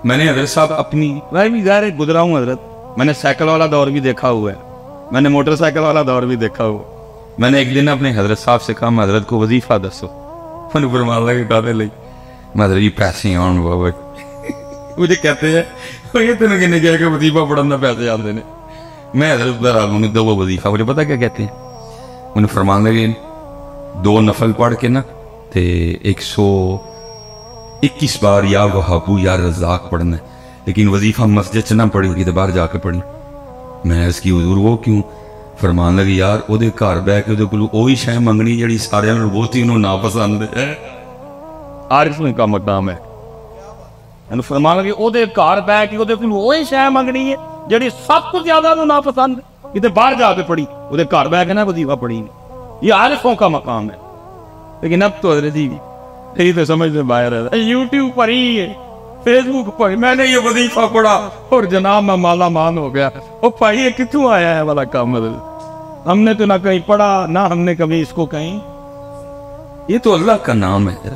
میں نے حضرت صاحب اپنی میں بھی ظاہر گزرا ہوں حضرت، میں نے سائیکل والا دور بھی دیکھا ہوا ہے، میں نے موٹر سائیکل والا دور بھی دیکھا ہوا. میں نے ایک دن اپنے حضرت صاحب سے کہا میں حضرت کو وظیفہ دسو، میں فرمان لگے کہتے لئی میں حضرت جی پیسے آن بابا مجھے کہتے ہیں یہ تینوں کہنے کیا کہ وظیفہ پڑھنا پیسے آتے ہیں. میں حضرت نے دو وظیفہ مجھے پتا کیا کہتے ہیں، انہیں فرمان لگے 2 نفل پڑھ کے نا تے 121 بار یا وہابو یا رزاق پڑھنا ہے، لیکن وظیفہ مسجد سے نہ پڑھی ہوگی تو باہر جا کے پڑھنی. میں اس کی حضور وہ کیوں؟ فرمان لگی یار وہ دے گھر بہ کے وہ کولو وہی شے منگنی جڑی سارے نوں بہت ہی انہوں ناپسند ہے. عارف کا مقام ہے. فرمان لگی وہ دے گھر بہ کے وہ دے کولو وہی شے منگنی ہے جڑی سب کو زیادہ انہوں ناپسند ہے، کتے باہر جا کے پڑھی وہ دے گھر بہ کے نہ وظیفہ پڑھی. یہ عارفوں کا مقام ہے. لیکن اب تو حضرت جی یہی تو سمجھ سے باہر ہے، یوٹیوب پر ہی ہے، فیس بک پر میں نے یہ وظیفہ پڑھا اور جناب میں مالا مان ہو گیا. وہ بھائی یہ کتوں آیا ہے والا کام؟ ہم نے تو نہ کہیں پڑھا نہ ہم نے کبھی اس کو کہیں. یہ تو اللہ کا نام ہے،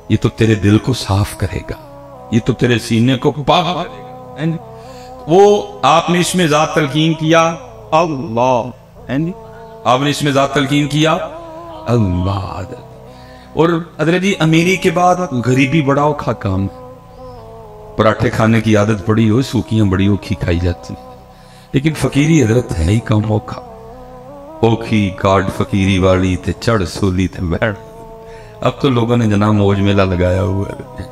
یہ تو تیرے دل کو صاف کرے گا، یہ تو تیرے سینے کو پاک کرے گا. وہ آپ نے اس میں ذات تلقین کیا اللہ، آپ نے اس میں ذات تلقین کیا اللہ. اور حضرت جی امیری کے بعد غریبی بڑا اوکھا کام ہے. پراٹھے کھانے کی عادت پڑی ہو، سوکیاں بڑی اوکھی کھائی جاتی، لیکن فقیری حضرت ہے ہی کم اوکھا. اوکھی کارڈ فقیری والی تے چڑھ سولی تے بیٹھ. اب تو لوگوں نے جناب موج میلہ لگایا ہوا ہے،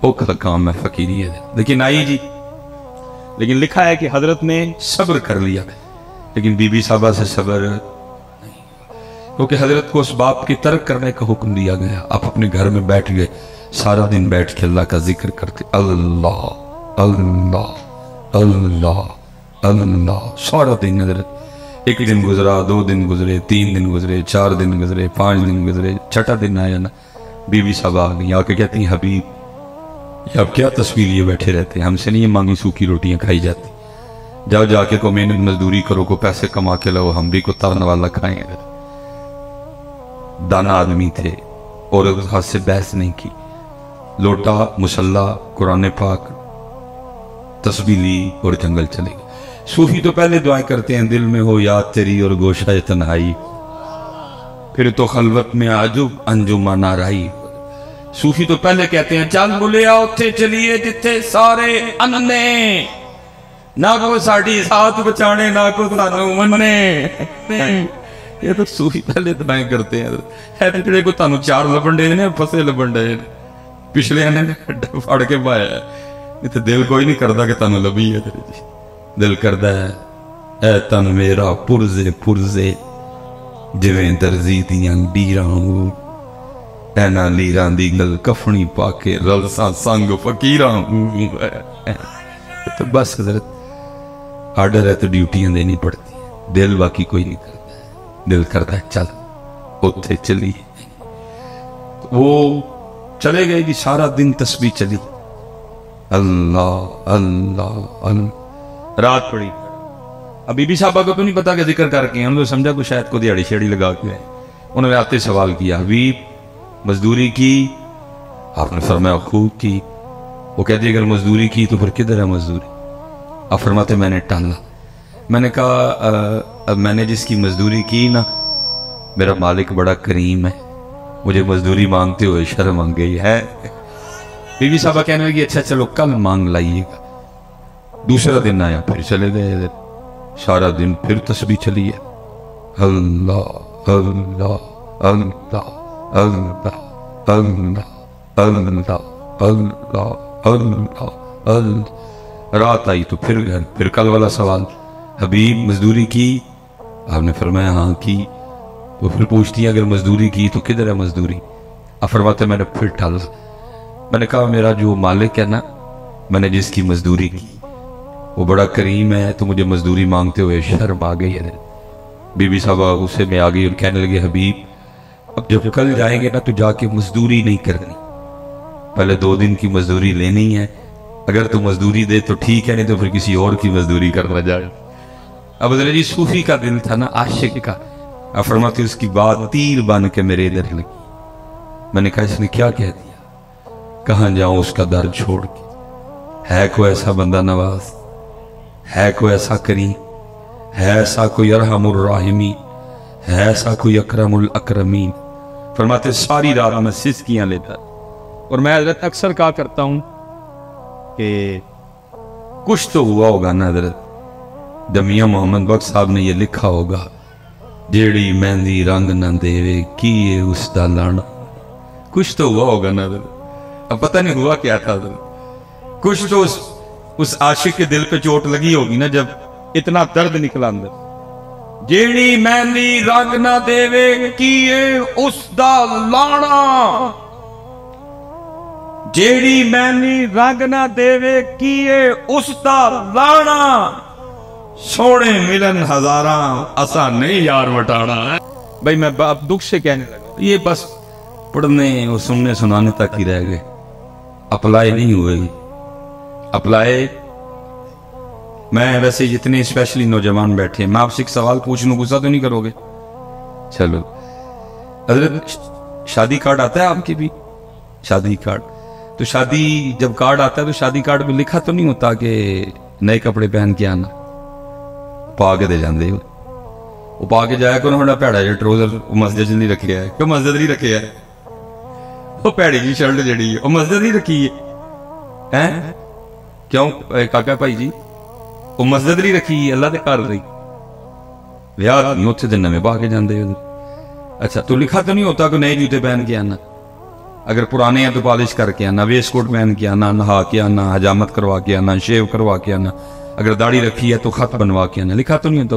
اوکھا کام ہے فقیری ہے. لیکن آئی جی، لیکن لکھا ہے کہ حضرت نے صبر کر لیا، لیکن بی بی صاحبہ سے صبر نہیں، کیونکہ حضرت کو اس باپ کی ترک کرنے کا حکم دیا گیا. آپ اپنے گھر میں بیٹھ گئے، سارا دن بیٹھ کے اللہ کا ذکر کرتے، اللہ اللہ اللہ اللہ سارا دن. حضرت ایک دن گزرا، 2 دن گزرے، 3 دن گزرے، 4 دن گزرے، 5 دن گزرے، چھٹا دن آیا نا بی بی صاحبہ آ گئی، آ کے کہتی ہیں حبیب یہ اب کیا تصویر لیے بیٹھے رہتے ہیں، ہم سے نہیں یہ مانگی سوکھی روٹیاں کھائی جاتی، جاؤ جا کے کو محنت مزدوری کرو، کو پیسے کما کے لاؤ، ہم بھی کو ترن والا کھائیں. دانا آدمی تھے اور ہاتھ سے بحث نہیں کی، لوٹا مصلح قرآن پاک تسبیح لی اور جنگل چلے گئے. صوفی تو پہلے دعائیں کرتے ہیں دل میں ہو یاد تیری اور گوشہ تنہائی، پھر تو خلوت میں عجب انجمن آرائی. صوفی تو پہلے کہتے ہیں چل بلیا اتھے چلیے جتھے سارے اننے، نہ کو ساڑی ساتھ بچانے نہ کو سانو مننے. یہ تو صوفی پہلے دعائیں کرتے ہیں. ہے جڑے کو تانوں 4 لبن دے نے پھسے لبن دے پچھلے نے پھڑ کے پایا ہے. یہ تو دل کوئی نہیں کردا کہ تانوں لبھی ہے. دل کردا ہے اے تن میرا پرزے پرزے جویں درزی دیاں ڈیراں ہوں، اینا لیراں دی گل کفنی پا کے رلساں سنگ فقیراں ہوں. تو بس حضرت آرڈر ہے تو ڈیوٹیاں دینی پڑتی ہیں، دل باقی کوئی نہیں کرتا. دل کرتا ہے چل اتھے چلی. وہ چلے گئے جی، سارا دن تسبیح چلی، اللہ اللہ اللہ. رات پڑی. اب بی بی صاحبہ کو تو نہیں پتا کہ ذکر کر کے انہوں نے سمجھا کہ شاید کو دیہڑی شیڑی لگا کے ہے. انہوں نے آتے سوال کیا حبیب مزدوری کی؟ آپ نے فرمایا خوب کی. وہ کہتے اگر مزدوری کی تو پھر کدھر ہے مزدوری؟ آپ فرماتے میں نے ٹالا. میں نے کہا میں نے جس کی مزدوری کی نا میرا مالک بڑا کریم ہے، مجھے مزدوری مانگتے ہوئے شرم آ گئی ہے. بی بی صاحبہ کہنے لگی اچھا چلو کل مانگ لائیے گا. دوسرا دن آیا پھر چلے گئے، سارا دن پھر تسبیح چلی ہے، اللہ اللہ اللہ اللہ اللہ اللہ اللہ اللہ اللہ. رات آئی تو پھر کل والا سوال حبیب مزدوری کی؟ آپ نے فرمایا ہاں کی. وہ پھر پوچھتی ہیں اگر مزدوری کی تو کدھر ہے مزدوری؟ آپ فرماتے میں نے پھر ٹھالا. میں نے کہا میرا جو مالک ہے نا، میں نے جس کی مزدوری کی وہ بڑا کریم ہے، تو مجھے مزدوری مانگتے ہوئے شرم آ گئی ہے. بی بی صاحبہ غصے میں آ گئی اور کہنے لگے حبیب اب جب کل جائیں گے نا تو جا کے مزدوری نہیں کرنی، پہلے 2 دن کی مزدوری لینی ہے. اگر تو مزدوری دے تو ٹھیک ہے، نہیں تو پھر کسی اور کی مزدوری کرنا جائے. اب حضرت جی صوفی کا دل تھا نا، عاشق کا. اب فرماتے اس کی بات تیر بن کے میرے ادھر لگی. میں نے کہا اس نے کیا کہہ دیا؟ کہاں جاؤں اس کا در چھوڑ کے؟ ہے کوئی ایسا بندہ نواز، ہے کوئی ایسا کریم، ہے ایسا کوئی ارحم الراحمین، ہے ایسا کوئی اکرم الاکرمین؟ فرماتے ساری رات میں سسکیاں لیتا، اور میں حضرت اکثر کہا کرتا ہوں کہ کچھ تو ہوا ہوگا نا حضرت، جب میاں محمد بخش صاحب نے یہ لکھا ہوگا، جیڑی مہندی رنگ نہ دیوے کیے اس دا لانا، کچھ تو ہوا ہوگا نا حضرت۔ اب پتہ نہیں ہوا کیا تھا حضرت، کچھ تو اس عاشق کے دل پہ چوٹ لگی ہوگی نا، جب اتنا درد نکلا اندر۔ جیڑی مہندی رنگ نہ دیوے کیے اس دا لانا، جیڑی مہندی رنگ نہ دیوے کیے اس دا لانا، سونے ملن ہزاراں اسا نہیں یار وٹانا۔ بھائی میں اب دکھ سے کہنے لگا، یہ بس پڑھنے اور سننے سنانے تک ہی رہ گئے، اپلائی نہیں ہوئے۔ اپلائی میں ویسے جتنے اسپیشلی نوجوان بیٹھے ہیں، میں آپ سے ایک سوال پوچھ لوں، غصہ تو نہیں کرو گے؟ چلو حضرت، شادی کارڈ آتا ہے آپ کے بھی؟ شادی کارڈ تو شادی جب کارڈ آتا ہے تو شادی کارڈ پہ لکھا تو نہیں ہوتا کہ نئے کپڑے پہن کے آنا؟ پا کے دے جاندے ہو، وہ پا کے جایا کرو، بڑا پیڑا جا ٹروزر مسجد نہیں رکھے ہے، کیوں مسجد نہیں رکھے ہے؟ وہ پیڑی جی شرٹ جڑی ہے وہ مسجد نہیں رکھی ہے، کیوں کاکا بھائی جی وہ مسجد نہیں رکھی، اللہ دے کار رہی ویاہ نہیں اتنے دن میں پا کے جاندے ہو۔ اچھا تو لکھا تو نہیں ہوتا کہ نئے جوتے پہن کے آنا، اگر پرانے ہیں تو پالش کر کے آنا، ویسٹ کوٹ پہن کے آنا، نہا کے آنا، حجامت کروا کے آنا، شیو کروا کے آنا، اگر داڑھی رکھی ہے تو خط بنوا کے آنا، لکھا تو نہیں ہوتا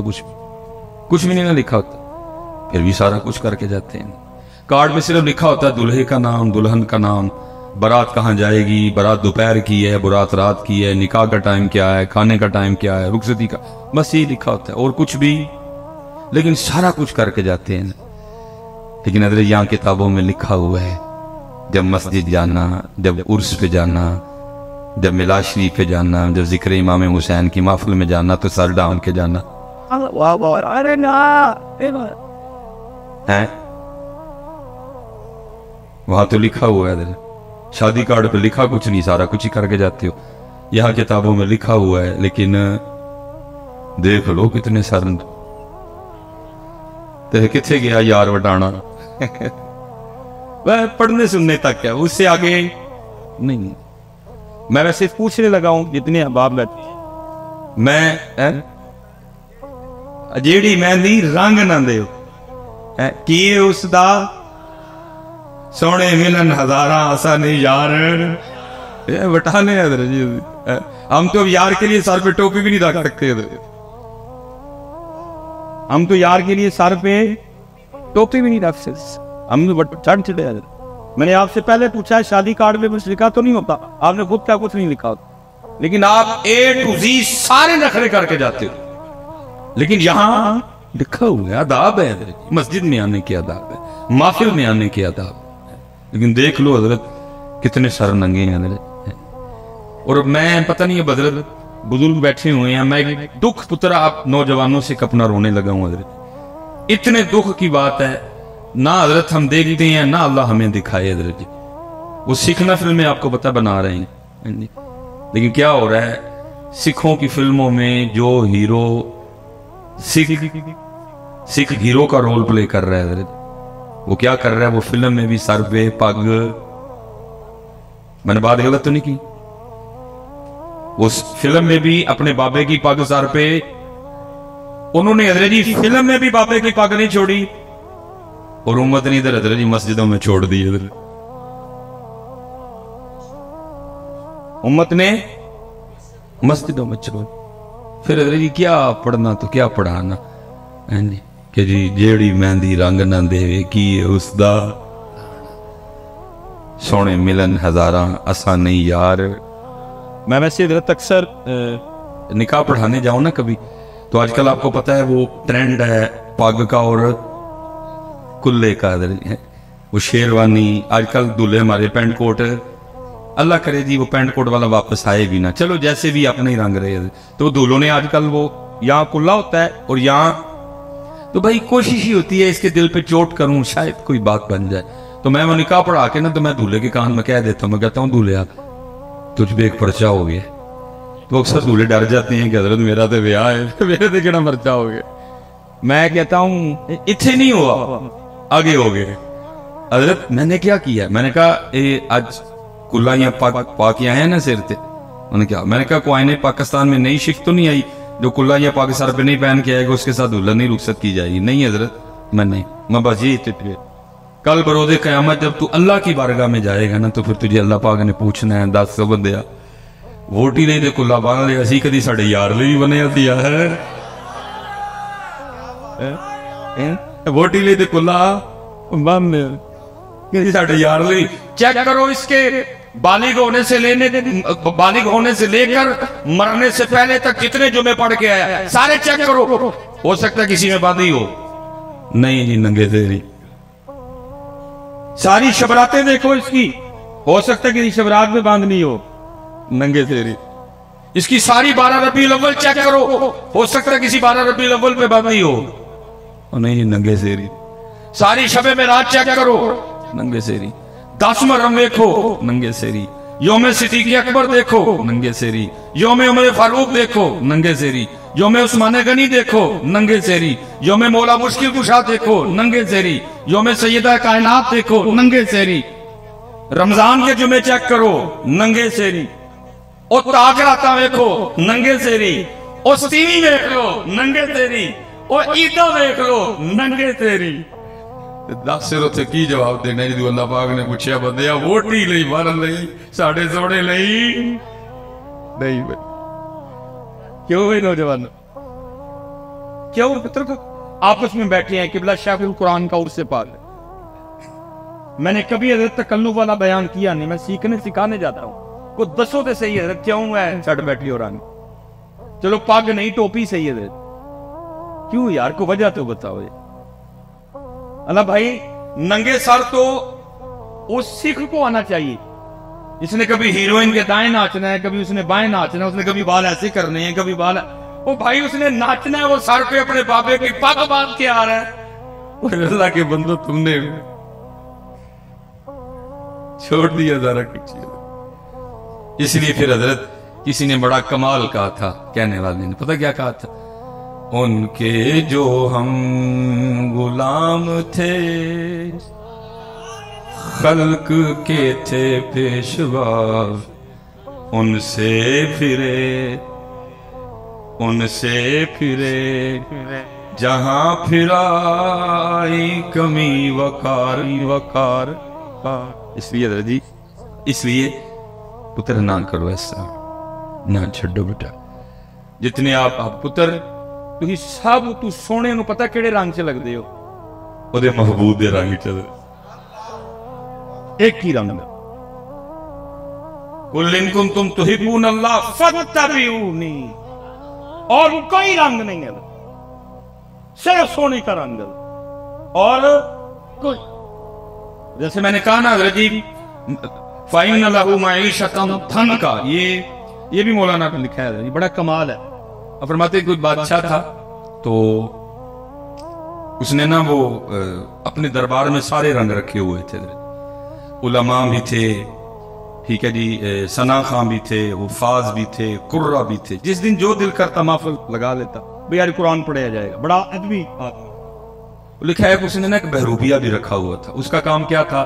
کچھ بھی نہیں نہ لکھا ہوتا، پھر بھی سارا کچھ کر کے جاتے ہیں۔ کارڈ میں صرف لکھا ہوتا ہے دلہے کا نام، دلہن کا نام، بارات کہاں جائے گی، بارات دوپہر کی ہے، بارات رات کی ہے، نکاح کا ٹائم کیا ہے، کھانے کا ٹائم کیا ہے، رخصتی کا، بس یہ لکھا ہوتا ہے اور کچھ بھی، لیکن سارا کچھ کر کے جاتے ہیں۔ لیکن حضرت یہاں کتابوں میں لکھا ہوا ہے، جب مسجد جانا، جب عرس پہ جانا، جب میلاد شریف پہ جانا، جب ذکر امام حسین کی محفل میں جانا تو سر ڈھانپ کے جانا ہے، وہاں تو لکھا ہوا ہے حضرت۔ شادی کارڈ پہ لکھا کچھ نہیں، سارا کچھ ہی کر کے جاتے ہو، یہاں کتابوں میں لکھا ہوا ہے، لیکن دیکھ لو کتنے سر کتنے گیا یار وٹانا پڑھنے سننے تک ہے، اس سے آگے نہیں۔ میں ویسے پوچھنے لگا ہوں جتنے احباب بیٹھے ہیں، میں جیڑی مہندی رنگ نہ دے کیے اس دا سونے ملن ہزاراں اسا نہیں یار وٹانے حضرت جی، ہم تو یار کے لیے سر پہ ٹوپی بھی نہیں رکھ سکتے، ہم تو یار کے لیے سر پہ ٹوپی بھی نہیں رکھ سکتے، ہم چڑھ چڑے حضرت۔ میں نے آپ سے پہلے پوچھا ہے شادی کارڈ میں کچھ لکھا تو نہیں ہوتا، آپ نے خود کیا کچھ نہیں لکھا ہوتا، لیکن آپ اے ٹو زی سارے نخرے کر کے جاتے ہو۔ لیکن یہاں لکھا ہوا ہے، آداب ہے حضرت، مسجد میں آنے کے آداب ہے، محفل میں آنے کے آداب ہے، لیکن دیکھ لو حضرت کتنے سر ننگے ہیں حضرت۔ اور میں پتہ نہیں اب حضرت بزرگ بیٹھے ہوئے ہیں، میں دکھ پترا آپ نوجوانوں سے کپنا رونے لگا ہوں حضرت، اتنے دکھ کی بات ہے، نہ حضرت ہم دیکھتے ہیں نہ اللہ ہمیں دکھائے حضرت جی، وہ سکھنا فلمیں آپ کو پتہ بنا رہے ہیں، لیکن کیا ہو رہا ہے سکھوں کی فلموں میں جو ہیرو سکھ ہیرو کا رول پلے کر رہا ہے حضرت، وہ کیا کر رہا ہے، وہ فلم میں بھی سر پہ پگ، میں نے بات غلط تو نہیں کی، اس فلم میں بھی اپنے بابے کی پگ سر پہ، انہوں نے حضرت جی فلم میں بھی بابے کی پگ نہیں چھوڑی، اور امت نے ادھر حضرت جی مسجدوں میں چھوڑ دی، حضرت امت نے مسجدوں میں چھوڑ، پھر حضرت جی کیا پڑھنا تو کیا پڑھانا کہ جی جیڑی مہندی رنگ نہ دے کی اس دا سونے ملن ہزاراں اسا نہیں یار۔ میں ویسے حضرت اکثر نکاح پڑھانے جاؤں نا کبھی، تو آج کل آپ کو پتہ ہے وہ ٹرینڈ ہے پاگ کا اور کلے کا، وہ شیروانی، آج کل دلہے ہمارے پینٹ کوٹ، اللہ کرے جی وہ پینٹ کوٹ والا واپس آئے بھی نا، چلو جیسے بھی اپنے ہی رنگ رہے، تو دلہوں نے آج کل وہ یہاں کلا ہوتا ہے اور یہاں، تو بھائی کوشش ہی ہوتی ہے اس کے دل پہ چوٹ کروں شاید کوئی بات بن جائے، تو میں وہ نکاح پڑھا کے نا تو میں دولہے کے کان میں کہہ دیتا ہوں، میں کہتا ہوں دولہا تجھ پہ ایک پرچہ ہو گیا، تو اکثر دولے ڈر جاتے ہیں کہ حضرت میرا تو بیاہ ہے، میرے تو کہنا مرچا ہو گیا. میں کہتا ہوں اتنے نہیں ہوا، آگے ہو گئے. حضرت میں نے کیا کیا؟ میں نے کہا آج کلا یہاں پاک آئے ہیں نا سر تے. انہوں نے کہا، میں نے کہا کوئی آئینے پاکستان میں نئی شک تو نہیں آئی جو کلا یا پاک سر پہ نہیں پہن کے آئے گا اس کے ساتھ دلہن نہیں رخصت کی جائے گی؟ نہیں حضرت میں بس یہ اتنے. کل بروز قیامت جب تو اللہ کی بارگاہ میں جائے گا نا تو پھر تجھے اللہ پاک نے پوچھنا ہے 10 بندیا ووٹی نہیں دے کلا بان لے اسی کدی ساڑھے یار لے بھی بنے دیا ہے ووٹی لے دے کلا بان لے کدی ساڑھے یار لے. چیک کرو اس کے بالغ ہونے سے لے کر مرنے سے پہلے تک کتنے جمعے پڑھ کے آیا سارے چیک کرو. ہو سکتا ہے کسی میں باندھی ہو. نہیں جی ننگے تیری. ساری شبراتیں دیکھو اس کی، ہو سکتا ہے کسی شبرات میں باندھنی ہو. ننگے تیری. اس کی ساری 12 ربیع الاول چیک کرو، ہو سکتا ہے کسی 12 ربیع الاول پہ باندھی ہو. نہیں جی ننگے تیری. ساری شب معراج چیک کرو، ننگے سیری. 10 محرم دیکھو، ننگے سیری. یوم صدیق اکبر دیکھو، ننگے سیری. یوم عمر فاروق دیکھو، ننگے سیری. یوم عثمان غنی دیکھو، ننگے سیری. یوم مولا مشکل کشا دیکھو، ننگے سیری. یوم سیدہ کائنات دیکھو، ننگے سیری. رمضان کے جمعے چیک کرو، ننگے سیری. اور تاج راتا دیکھو، ننگے سیری. اور سیوی دیکھ لو، ننگے سیری. اور عیدہ دیکھ لو، ننگے سیری. 10 سر اتنے کی جواب دینا جی اللہ پاک نے پوچھا بندیا ووٹی لئی مارن لئی ساڑھے سوڑے لئی نہیں بھائی. کیوں بھائی نوجوان کیوں پتر کو آپس میں بیٹھے ہیں قبلہ شیخ القرآن کا عرص پاک. میں نے کبھی حضرت تکلف والا بیان کیا نہیں، میں سکھانے جاتا ہوں. کو دسو تے صحیح حضرت کیوں ہے سٹ بیٹھی اور آنی. چلو پاگ نہیں ٹوپی صحیح حضرت کیوں یار کو وجہ تو بتاؤ. اللہ بھائی ننگے سر تو اس سکھ کو آنا چاہیے جس نے کبھی ہیروئن کے دائیں ناچنا ہے، کبھی اس نے بائیں ناچنا ہے، اس نے کبھی بال ایسے کرنے ہیں کبھی بال وہ بھائی اس نے ناچنا ہے، وہ سر پہ اپنے بابے کی پگ باندھ کے آ رہا ہے. اللہ کے بندو تم نے چھوڑ دیا ذرا کچھ. اس لیے پھر حضرت کسی نے بڑا کمال کہا تھا، کہنے والے نے پتہ کیا کہا تھا؟ ان کے جو ہم غلام تھے خلق کے تھے پیشوا، ان سے پھرے جہاں پھرائی کمی وقار. اس لیے حضرت جی اس لیے پتر نہ کرو ایسا، نہ چھڈو بیٹا. جتنے آپ پتر تھی سب تو سونے نو پتہ کیڑے رنگ سے لگ دے ہو او دے محبوب دے رنگ چ ایک ہی رنگ. قل ان کنتم تحبون اللہ فاتبعونی. اور کوئی رنگ نہیں ہے صرف سونے کا رنگ. اور کوئی جیسے میں نے کہا نا حضرت جی فَإِنَّ لَهُ مَعِيشَةً ضَنْكَ، یہ بھی مولانا نے لکھا ہے، یہ بڑا کمال ہے. فرماتے کوئی بادشاہ تھا تو اس نے نا وہ اپنے دربار میں سارے رنگ رکھے ہوئے تھے. علماء بھی تھے، ٹھیک ہے جی، ثنا خان بھی تھے، حفاظ بھی تھے، قرہ بھی تھے. جس دن جو دل کرتا محفل لگا لیتا بھئی یار قرآن پڑھایا جائے گا. بڑا ادبی لکھا ہے کہ اس نے نا ایک بہروپیہ بھی رکھا ہوا تھا. اس کا کام کیا تھا؟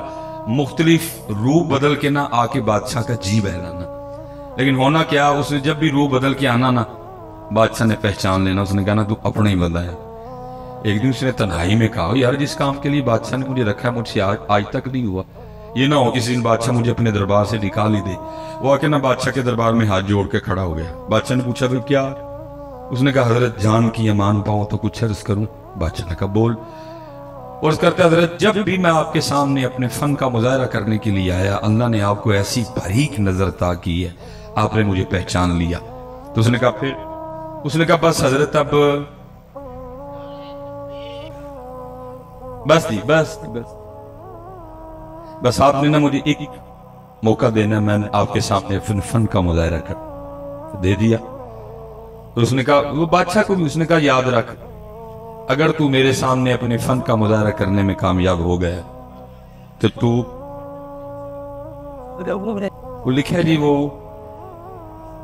مختلف روح بدل کے نا آ کے بادشاہ کا جی بہلانا. لیکن ہونا کیا، اس نے جب بھی روح بدل کے آنا نا بادشاہ نے پہچان لینا. اس نے کہا نا تو اپنا ہی بندہ ہے. ایک دن اس نے تنہائی میں کہا یار جس کام کے لیے بادشاہ نے مجھے رکھا ہے مجھ سے آج تک نہیں ہوا. یہ نہ ہو کسی دن بادشاہ مجھے اپنے دربار سے نکال ہی دے. وہ آ کے نا بادشاہ کے دربار میں ہاتھ جوڑ کے کھڑا ہو گیا. بادشاہ نے پوچھا پھر کیا؟ اس نے کہا حضرت جان کی امان پاؤں تو کچھ عرض کروں. بادشاہ نے کہا بول. عرض کرتے حضرت جب بھی میں آپ کے سامنے اپنے فن کا مظاہرہ کرنے کے لیے آیا اللہ نے آپ کو ایسی باریک نظر عطا کی ہے، آپ نے مجھے پہچان لیا. تو اس نے کہا پھر؟ اس نے کہا بس حضرت اب بس بس آپ نے نا مجھے ایک موقع دینا، میں نے آپ کے سامنے فن کا مظاہرہ کر دے دیا. تو اس نے کہا وہ بادشاہ کو بھی اس نے کہا یاد رکھ اگر تو میرے سامنے اپنے فن کا مظاہرہ کرنے میں کامیاب ہو گیا تو لکھا جی وہ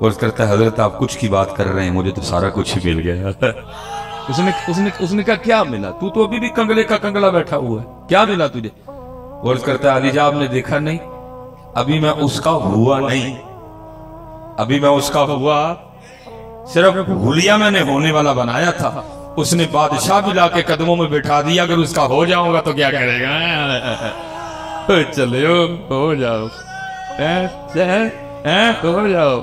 اور کرتا ہے حضرت آپ کچھ کی بات کر رہے ہیں، مجھے تو سارا کچھ ہی مل گیا۔ اس نے کہا کیا ملا؟ تو ابھی بھی کنگلے کا کنگلا بیٹھا ہوا ہے، کیا ملا تجھے؟ اور کرتا ہے علی جان آپ نے دیکھا نہیں، ابھی میں اس کا ہوا نہیں، ابھی میں اس کا ہوا صرف حلیہ میں نے ہونے والا بنایا تھا، اس نے بادشاہ بھی لا کے قدموں میں بٹھا دیا، اگر اس کا ہو جاؤں گا تو کیا کرے گا؟ چلے ہو جاؤ، ہو جاؤ۔